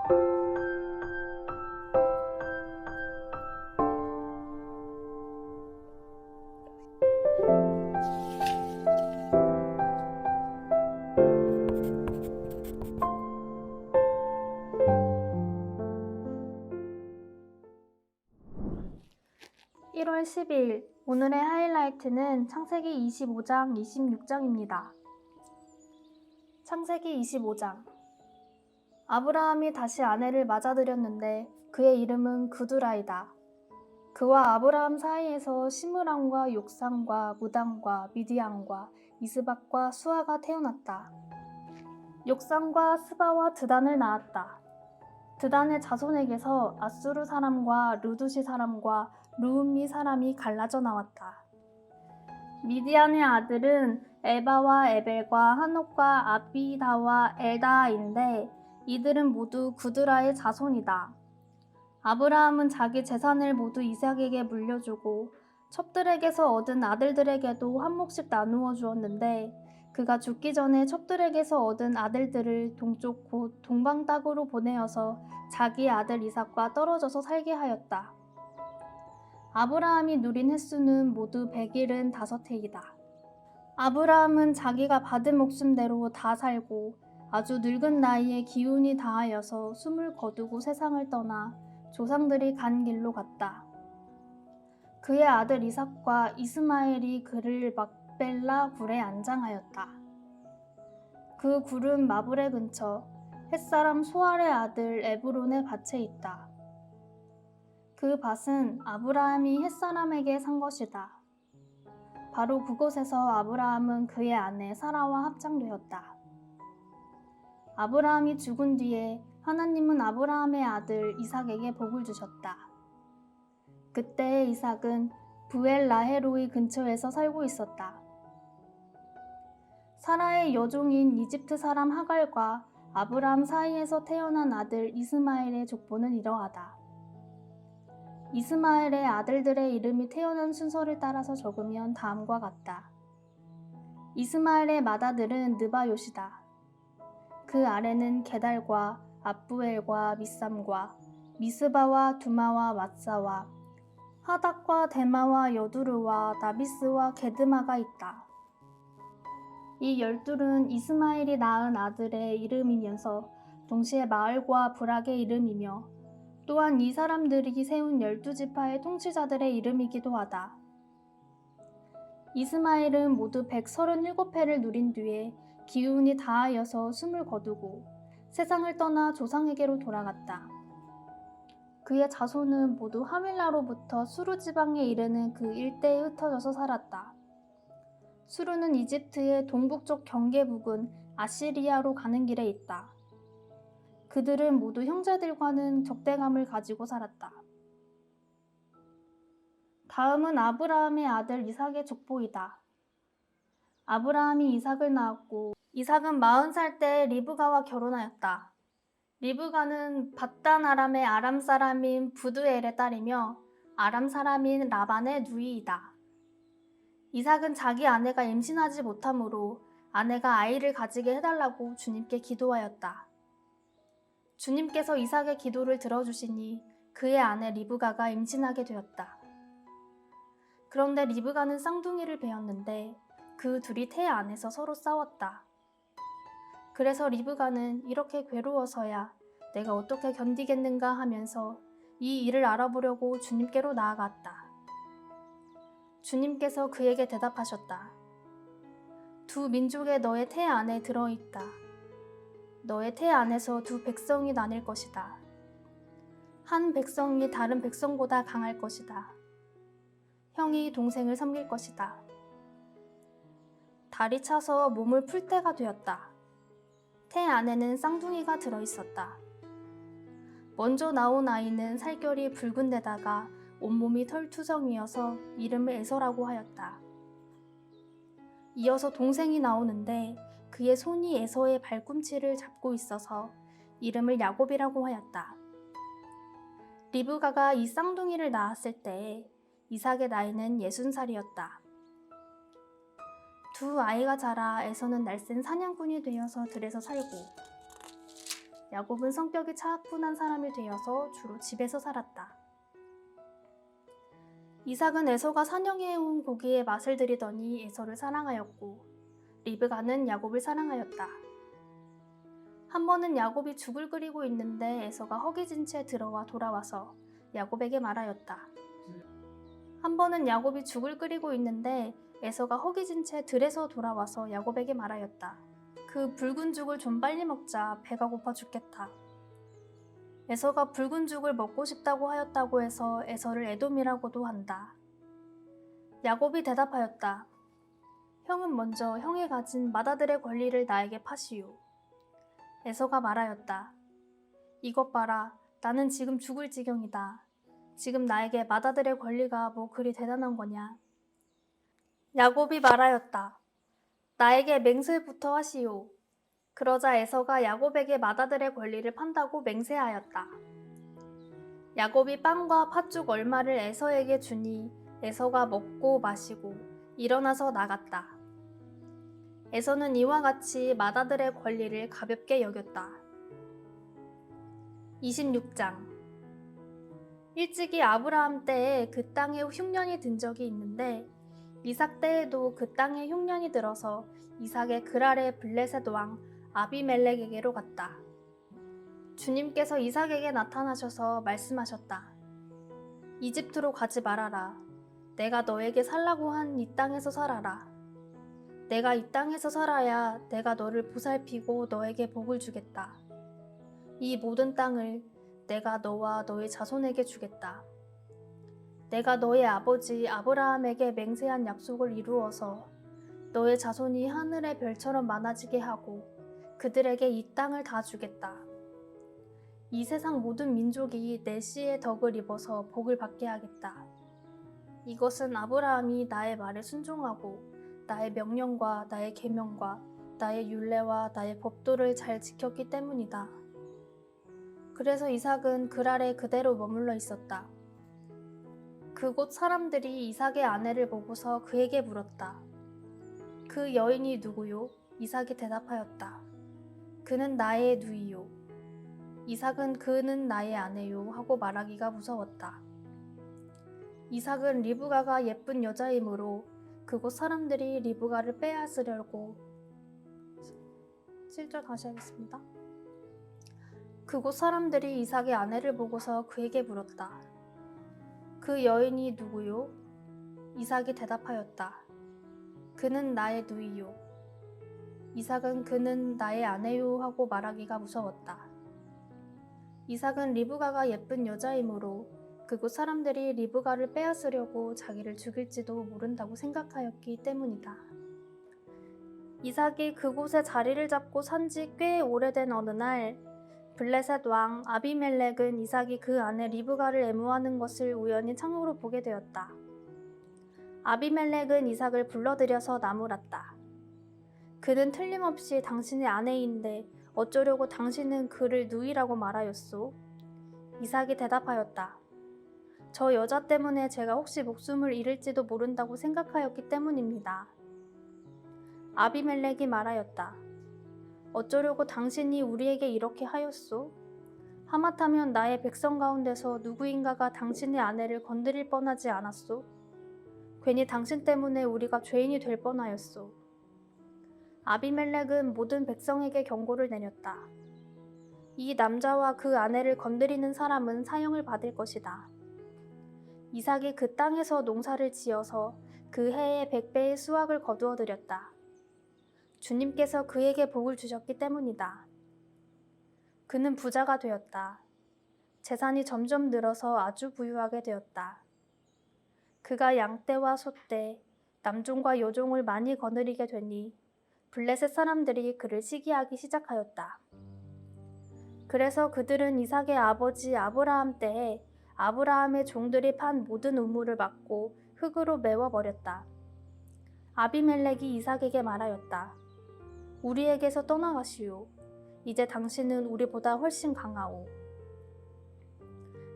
(1월 12일) 오늘의 하이라이트는 창세기 25장, 26장입니다. 창세기 25장. 아브라함이 다시 아내를 맞아들였는데 그의 이름은 그두라이다. 그와 아브라함 사이에서 시므람과 욕산과 무당과 미디안과 이스박과 수아가 태어났다. 욕산과 스바와 드단을 낳았다. 드단의 자손에게서 아수르 사람과 르두시 사람과 루음미 사람이 갈라져 나왔다. 미디안의 아들은 에바와 에벨과 한옥과 아비다와 엘다아인데 이들은 모두 그두라의 자손이다. 아브라함은 자기 재산을 모두 이삭에게 물려주고 첩들에게서 얻은 아들들에게도 한 몫씩 나누어 주었는데 그가 죽기 전에 첩들에게서 얻은 아들들을 동쪽 곧 동방 땅으로 보내어서 자기 아들 이삭과 떨어져서 살게 하였다. 아브라함이 누린 횟수는 모두 175해이다. 아브라함은 자기가 받은 목숨대로 다 살고 아주 늙은 나이에 기운이 다하여서 숨을 거두고 세상을 떠나 조상들이 간 길로 갔다. 그의 아들 이삭과 이스마엘이 그를 막벨라 굴에 안장하였다. 그 굴은 마브레 근처 햇사람 소알의 아들 에브론의 밭에 있다. 그 밭은 아브라함이 햇사람에게 산 것이다. 바로 그곳에서 아브라함은 그의 아내 사라와 합장되었다. 아브라함이 죽은 뒤에 하나님은 아브라함의 아들 이삭에게 복을 주셨다. 그때 이삭은 브엘라헤로이 근처에서 살고 있었다. 사라의 여종인 이집트 사람 하갈과 아브라함 사이에서 태어난 아들 이스마엘의 족보는 이러하다. 이스마엘의 아들들의 이름이 태어난 순서를 따라서 적으면 다음과 같다. 이스마엘의 맏아들은 느바요시다. 그 아래는 게달과 압부엘과 미삼과 미스바와 두마와 왓사와 하닥과 데마와 여두르와 나비스와 게드마가 있다. 이 12은 이스마엘이 낳은 아들의 이름이면서 동시에 마을과 부락의 이름이며 또한 이 사람들이 세운 12지파의 통치자들의 이름이기도 하다. 이스마엘은 모두 137해를 누린 뒤에 기운이 다하여서 숨을 거두고 세상을 떠나 조상에게로 돌아갔다. 그의 자손은 모두 하밀라로부터 수르 지방에 이르는 그 일대에 흩어져서 살았다. 수르는 이집트의 동북쪽 경계 부근 아시리아로 가는 길에 있다. 그들은 모두 형제들과는 적대감을 가지고 살았다. 다음은 아브라함의 아들 이삭의 족보이다. 아브라함이 이삭을 낳았고 이삭은 40살 때 리브가와 결혼하였다. 리브가는 밧단 아람의 아람 사람인 부두엘의 딸이며 아람 사람인 라반의 누이이다. 이삭은 자기 아내가 임신하지 못하므로 아내가 아이를 가지게 해달라고 주님께 기도하였다. 주님께서 이삭의 기도를 들어주시니 그의 아내 리브가가 임신하게 되었다. 그런데 리브가는 쌍둥이를 베었는데 그 둘이 태 안에서 서로 싸웠다. 그래서 리브가는 이렇게 괴로워서야 내가 어떻게 견디겠는가 하면서 이 일을 알아보려고 주님께로 나아갔다. 주님께서 그에게 대답하셨다. 두 민족의 너의 태 안에 들어있다. 너의 태 안에서 두 백성이 나뉠 것이다. 한 백성이 다른 백성보다 강할 것이다. 형이 동생을 섬길 것이다. 달이 차서 몸을 풀 때가 되었다. 태 안에는 쌍둥이가 들어있었다. 먼저 나온 아이는 살결이 붉은 데다가 온몸이 털투성이어서 이름을 에서라고 하였다. 이어서 동생이 나오는데 그의 손이 에서의 발꿈치를 잡고 있어서 이름을 야곱이라고 하였다. 리브가가 이 쌍둥이를 낳았을 때 이삭의 나이는 60살이었다. 두 아이가 자라 에서는 날쌘 사냥꾼이 되어서 들에서 살고 야곱은 성격이 차분한 사람이 되어서 주로 집에서 살았다. 이삭은 에서가 사냥해온 고기의 맛을 들이더니 에서를 사랑하였고 리브가는 야곱을 사랑하였다. 한 번은 야곱이 죽을 끓이고 있는데 에서가 허기진 채 들어와 돌아와서 야곱에게 말하였다. 한 번은 야곱이 죽을 끓이고 있는데 에서가 허기진 채 들에서 돌아와서 야곱에게 말하였다. 그 붉은 죽을 좀 빨리 먹자. 배가 고파 죽겠다. 에서가 붉은 죽을 먹고 싶다고 하였다고 해서 에서를 에돔이라고도 한다. 야곱이 대답하였다. 형은 먼저 형이 가진 맏아들의 권리를 나에게 파시오. 에서가 말하였다. 이것 봐라. 나는 지금 죽을 지경이다. 지금 나에게 맏아들의 권리가 뭐 그리 대단한 거냐. 야곱이 말하였다. 나에게 맹세부터 하시오. 그러자 에서가 야곱에게 맏아들의 권리를 판다고 맹세하였다. 야곱이 빵과 팥죽 얼마를 에서에게 주니 에서가 먹고 마시고 일어나서 나갔다. 에서는 이와 같이 맏아들의 권리를 가볍게 여겼다. 26장 일찍이 아브라함 때에 그 땅에 흉년이 든 적이 있는데 이삭 때에도 그 땅에 흉년이 들어서 이삭의 그랄의 블레셋 왕 아비멜렉에게로 갔다. 주님께서 이삭에게 나타나셔서 말씀하셨다. 이집트로 가지 말아라. 내가 너에게 살라고 한 이 땅에서 살아라. 내가 이 땅에서 살아야 내가 너를 보살피고 너에게 복을 주겠다. 이 모든 땅을 내가 너와 너의 자손에게 주겠다. 내가 너의 아버지 아브라함에게 맹세한 약속을 이루어서 너의 자손이 하늘의 별처럼 많아지게 하고 그들에게 이 땅을 다 주겠다. 이 세상 모든 민족이 내 씨의 덕을 입어서 복을 받게 하겠다. 이것은 아브라함이 나의 말에 순종하고 나의 명령과 나의 계명과 나의 율례와 나의 법도를 잘 지켰기 때문이다. 그래서 이삭은 그랄에 그대로 머물러 있었다. 그곳 사람들이 이삭의 아내를 보고서 그에게 물었다. 그 여인이 누구요? 이삭이 대답하였다. 그는 나의 누이요. 이삭은 그는 나의 아내요 하고 말하기가 무서웠다. 이삭은 리브가가 예쁜 여자이므로 그곳 사람들이 리브가를 빼앗으려고 7절 다시 하겠습니다. 그곳 사람들이 이삭의 아내를 보고서 그에게 물었다. 그 여인이 누구요? 이삭이 대답하였다. 그는 나의 누이요. 이삭은 그는 나의 아내요 하고 말하기가 무서웠다. 이삭은 리브가가 예쁜 여자이므로 그곳 사람들이 리브가를 빼앗으려고 자기를 죽일지도 모른다고 생각하였기 때문이다. 이삭이 그곳에 자리를 잡고 산 지 꽤 오래된 어느 날 블레셋 왕 아비멜렉은 이삭이 그 아내 리브가를 애무하는 것을 우연히 창으로 보게 되었다. 아비멜렉은 이삭을 불러들여서 나무랐다. 그는 틀림없이 당신의 아내인데 어쩌려고 당신은 그를 누이라고 말하였소? 이삭이 대답하였다. 저 여자 때문에 제가 혹시 목숨을 잃을지도 모른다고 생각하였기 때문입니다. 아비멜렉이 말하였다. 어쩌려고 당신이 우리에게 이렇게 하였소? 하마터면 나의 백성 가운데서 누구인가가 당신의 아내를 건드릴 뻔하지 않았소? 괜히 당신 때문에 우리가 죄인이 될 뻔하였소. 아비멜렉은 모든 백성에게 경고를 내렸다. 이 남자와 그 아내를 건드리는 사람은 사형을 받을 것이다. 이삭이 그 땅에서 농사를 지어서 그 해에 100배의 수확을 거두어 들였다. 주님께서 그에게 복을 주셨기 때문이다. 그는 부자가 되었다. 재산이 점점 늘어서 아주 부유하게 되었다. 그가 양떼와 소떼, 남종과 여종을 많이 거느리게 되니 블레셋 사람들이 그를 시기하기 시작하였다. 그래서 그들은 이삭의 아버지 아브라함 때에 아브라함의 종들이 판 모든 우물을 막고 흙으로 메워버렸다. 아비멜렉이 이삭에게 말하였다. 우리에게서 떠나가시오. 이제 당신은 우리보다 훨씬 강하오.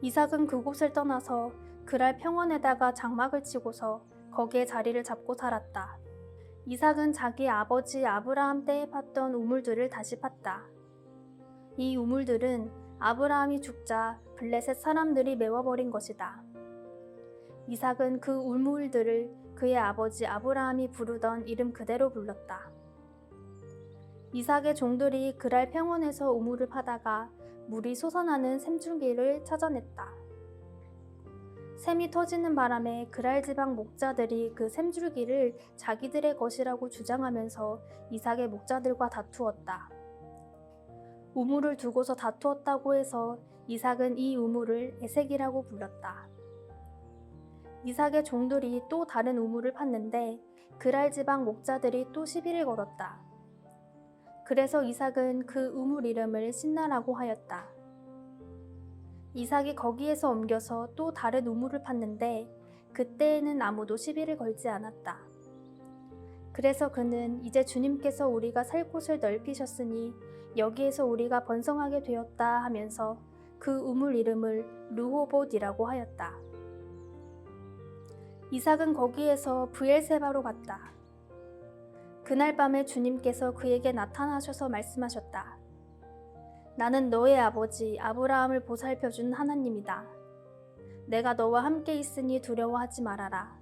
이삭은 그곳을 떠나서 그랄 평원에다가 장막을 치고서 거기에 자리를 잡고 살았다. 이삭은 자기 아버지 아브라함 때에 팠던 우물들을 다시 팠다. 이 우물들은 아브라함이 죽자 블레셋 사람들이 메워버린 것이다. 이삭은 그 우물들을 그의 아버지 아브라함이 부르던 이름 그대로 불렀다. 이삭의 종들이 그랄 평원에서 우물을 파다가 물이 솟아나는 샘줄기를 찾아냈다. 샘이 터지는 바람에 그랄 지방 목자들이 그 샘줄기를 자기들의 것이라고 주장하면서 이삭의 목자들과 다투었다. 우물을 두고서 다투었다고 해서 이삭은 이 우물을 에색이라고 불렀다. 이삭의 종들이 또 다른 우물을 팠는데 그랄 지방 목자들이 또 시비를 걸었다. 그래서 이삭은 그 우물 이름을 신나라고 하였다. 이삭이 거기에서 옮겨서 또 다른 우물을 팠는데 그때에는 아무도 시비를 걸지 않았다. 그래서 그는 이제 주님께서 우리가 살 곳을 넓히셨으니 여기에서 우리가 번성하게 되었다 하면서 그 우물 이름을 르호봇이라고 하였다. 이삭은 거기에서 브엘세바로 갔다. 그날 밤에 주님께서 그에게 나타나셔서 말씀하셨다. 나는 너의 아버지 아브라함을 보살펴준 하나님이다. 내가 너와 함께 있으니 두려워하지 말아라.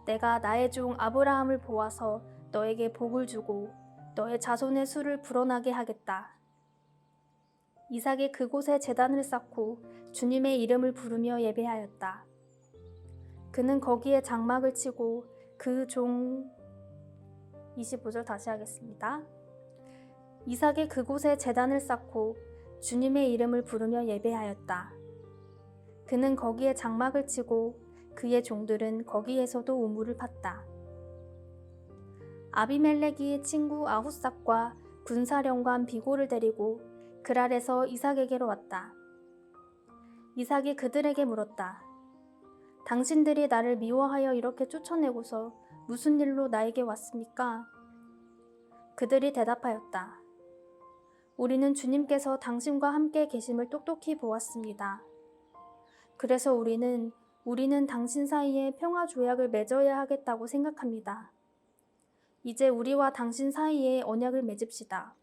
내가 나의 종 아브라함을 보아서 너에게 복을 주고 너의 자손의 수를 불어나게 하겠다. 이삭이 그곳에 제단을 쌓고 주님의 이름을 부르며 예배하였다. 그는 거기에 장막을 치고 그 종 25절 다시 하겠습니다. 이삭이 그곳에 제단을 쌓고 주님의 이름을 부르며 예배하였다. 그는 거기에 장막을 치고 그의 종들은 거기에서도 우물을 팠다. 아비멜렉이 친구 아후삭과 군사령관 비골을 데리고 그랄에서 이삭에게로 왔다. 이삭이 그들에게 물었다. 당신들이 나를 미워하여 이렇게 쫓아내고서 무슨 일로 나에게 왔습니까? 그들이 대답하였다. 우리는 주님께서 당신과 함께 계심을 똑똑히 보았습니다. 그래서 우리는 당신 사이에 평화 조약을 맺어야 하겠다고 생각합니다. 이제 우리와 당신 사이에 언약을 맺읍시다.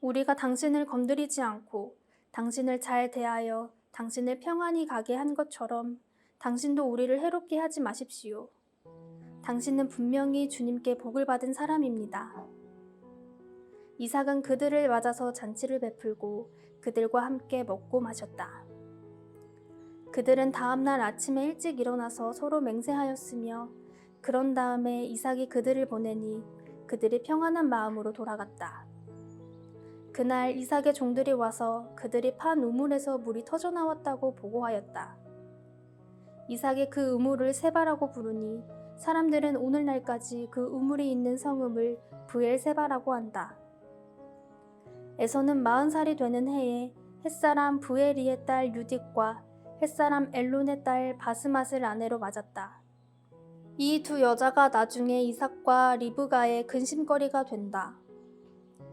우리가 당신을 건드리지 않고 당신을 잘 대하여 당신을 평안히 가게 한 것처럼 당신도 우리를 해롭게 하지 마십시오. 당신은 분명히 주님께 복을 받은 사람입니다. 이삭은 그들을 맞아서 잔치를 베풀고 그들과 함께 먹고 마셨다. 그들은 다음날 아침에 일찍 일어나서 서로 맹세하였으며 그런 다음에 이삭이 그들을 보내니 그들이 평안한 마음으로 돌아갔다. 그날 이삭의 종들이 와서 그들이 판 우물에서 물이 터져나왔다고 보고하였다. 이삭이 그 우물을 세바라고 부르니 사람들은 오늘날까지 그 우물이 있는 성읍을 브엘세바라고 한다. 에서는 40살이 되는 해에 햇사람 부에리의 딸 유딕과 햇사람 엘론의 딸 바스맛을 아내로 맞았다. 이 두 여자가 나중에 이삭과 리브가의 근심거리가 된다.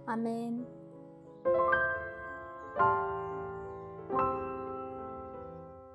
아멘.